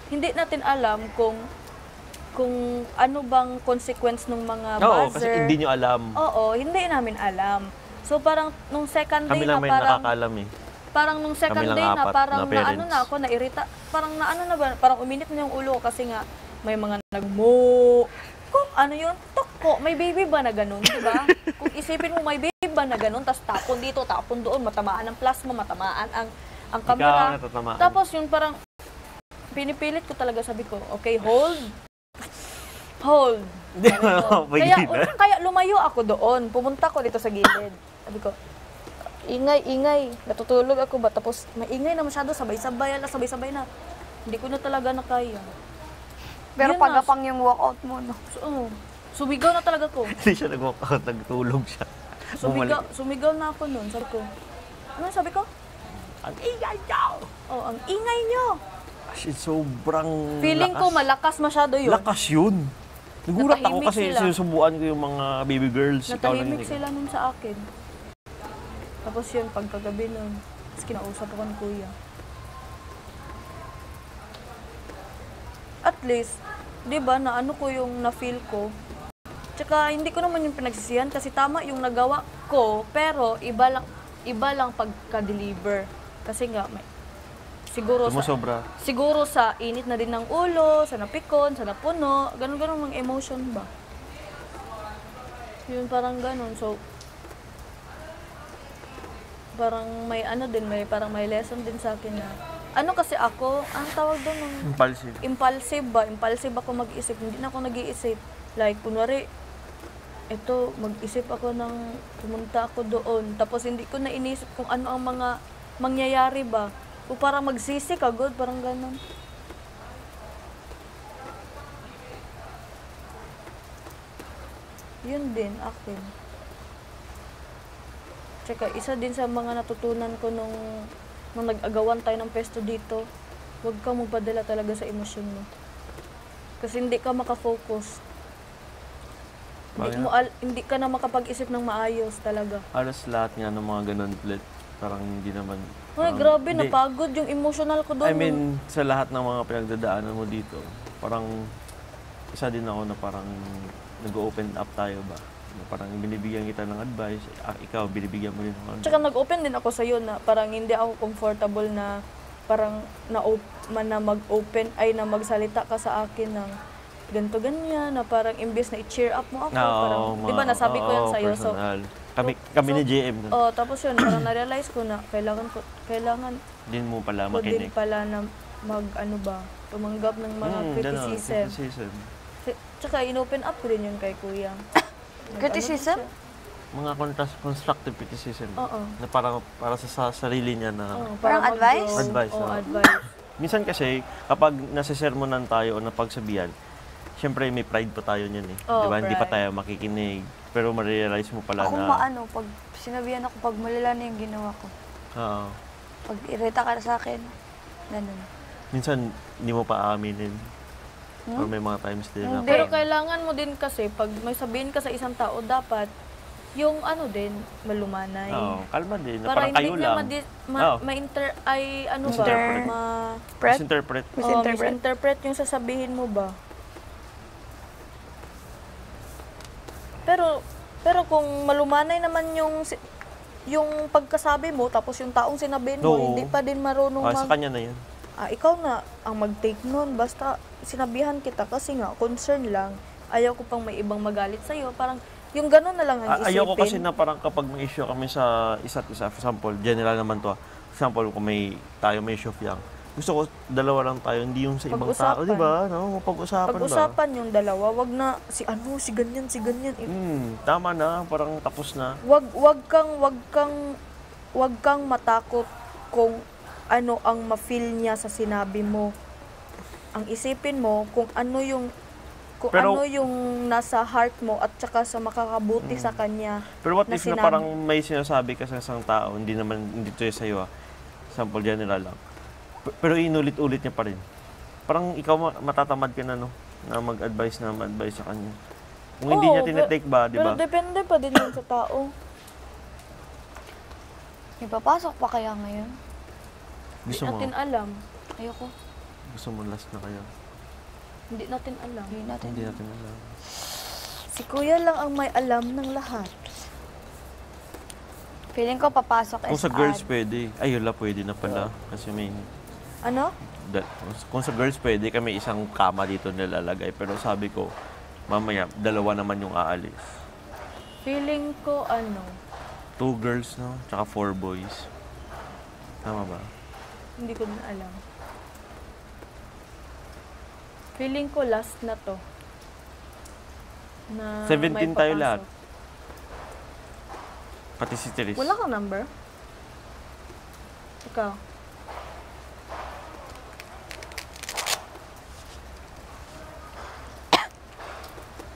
hindi natin alam kung ano bang consequence ng mga buzzer. Oo, kasi hindi nyo alam. Oo, hindi namin alam. So parang nung second day Kami lang na may parang nakakalam eh. parang nung second Kami lang day na apat parang na naano parents. na ako, nairita. Parang naano na ba, parang uminit na yung ulo ko kasi nga may mga nagmo. Kung ano yun, toko, may baby ba na ganun, di ba? Kung isipin mo may baby ba na ganun, tapos tapon dito, tapon doon, matamaan ang plasma, matamaan ang camera. Tapos yun parang pinipilit ko talaga, sabi ko, okay, hold. Kaya lumayo ako doon. Pumunta ko dito sa gilid. Sabi ko, ingay. Natutulog ako ba? Tapos maingay na masyado, sabay-sabay na. Hindi ko na talaga nakaya. Pero pagapang yung walkout mo, no? Sumigaw na talaga ko. Hindi siya nag-walkout, nagtulog siya. Sumigaw na ako nun. Sabi ko, ano sabi ko? Ang ingay nyo! Oh, ang ingay nyo! Kasi sobrang Feeling ko malakas masyado yun. Lakas yun. Nagulat ako kasi sila. sinusubuan ko yung mga baby girls. Natahimik sila nun sa akin. Tapos yun, pagkagabi nun, tapos kinausap ako ng kuya. At least, di ba, na ano ko yung na-feel ko. Tsaka hindi ko naman yung pinagsisihan kasi tama yung nagawa ko, pero iba lang pagka-deliver. Kasi nga, siguro sa init na din ng ulo, sa napikon, sa napuno, ganun-ganun mga emotion ba. Yun parang ganun. So, parang may ano din, parang may lesson din sa akin na, ano kasi ako, ang tawag doon ng impulsive ako mag-isip, hindi na ako nag-iisip. Like, kunwari, mag-isip ako ng pumunta ako doon, tapos hindi ko na inisip kung ano ang mga mangyayari ba. O parang magsisi ka, God, parang ganun. Yun din, akin. Tsaka, isa din sa mga natutunan ko nung nag-agawan tayo ng pesto dito, huwag kang magpadala talaga sa emosyon mo. Kasi hindi ka makafocus. Hindi ka na makapag-isip ng maayos talaga. Halos lahat nga ng mga ganun ulit. Parang hindi naman... Ay, grabe, napagod yung emotional ko doon. I mean, sa lahat ng mga pinagdadaanan mo dito, parang isa din ako na parang nag-open up tayo ba? Parang binibigyan kita ng advice, ikaw binibigyan mo din ng advice. Tsaka nag-open din ako sa'yo na parang hindi ako comfortable na parang na mag-open ay na magsalita ka sa akin ng ganito ganyan na parang imbes na i-cheer up mo ako. Parang, di ba nasabi ko yan sa'yo? Personal. Kami ni JM. Tapos yun, parang na-realize ko na kailangan din mo pala ko din makinig. pala na tumanggap ng mga criticism. Tsaka in-open up ko din yun kay kuya. Criticism? Mga constructive criticism. Oo. Na parang para sa sarili niya na... Parang advice? Advice. Advice. Minsan kasi, kapag nasisermonan tayo o napagsabihan, siyempre may pride pa tayo niyan eh. Di ba? Hindi pa tayo makikinig. Pero ma-realize mo pala na... pag sinabihan ako, pag malala na yung ginawa ko. Oo. Pag irita ka sa akin, ganun. Minsan, hindi mo pa aaminin. Or may mga times din na... Pero kailangan mo din kasi, pag may sabihin ka sa isang tao, dapat yung malumanay. Oo, kalma din. Para Parang kayo hindi niya lang. misinterpret yung sasabihin mo ba. Pero kung malumanay naman yung pagkasabi mo, tapos yung taong sinabihin mo, hindi pa din marunong sa kanya na yan. Ikaw na ang mag-take nun. Basta sinabihan kita kasi nga, concern lang. Ayaw ko pang may ibang magalit sa'yo. Parang yung gano'n na lang ang isipin. Ayaw ko kasi na parang kapag may issue kami sa isa't isa, for example, general naman to. For example, kung may issue of young, gusto ko dalawa lang tayo, hindi yung sa ibang tao, di ba? No, pag-usapan yung dalawa, wag na si ganyan. Tama na, parang tapos na. Wag kang matakot kung ano ang ma-feel niya sa sinabi mo. Ang isipin mo kung ano yung nasa heart mo at saka sa makakabuti sa kanya. Pero what if na parang may sinasabi ka sa isang tao, hindi to sa'yo sample general lang. Pero inulit-ulit niya pa rin. Parang ikaw matatamad ka na, no? Na mag-advise sa kanya. Kung hindi niya tinetake ba, di ba? Pero depende pa din yun sa tao. May papasok pa kaya ngayon? Gusto mo? Hindi natin alam. Ayoko. Gusto mo last na kayo? Hindi natin alam. Hindi natin alam. Si kuya lang ang may alam ng lahat. Feeling ko papasok Kung sa girls pwede. Ay, wala, pwede na pala. Kasi may... Ano? Kung sa girls pwede, kami isang kama dito nilalagay. Pero sabi ko, mamaya, 2 naman yung aalis. Feeling ko 2 girls, no? Tsaka 4 boys. Tama ba? hindi ko din alam. Feeling ko last na to. Na 17 may tayo papasok. lahat. Pati si Therese. Wala kang number? Ikaw?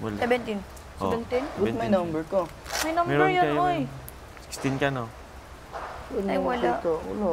Wala. 17. Oh, 17? Ba't may number ko? May number Meron yan, kayo, oy. 16 ka, no? Ay, wala. Wala.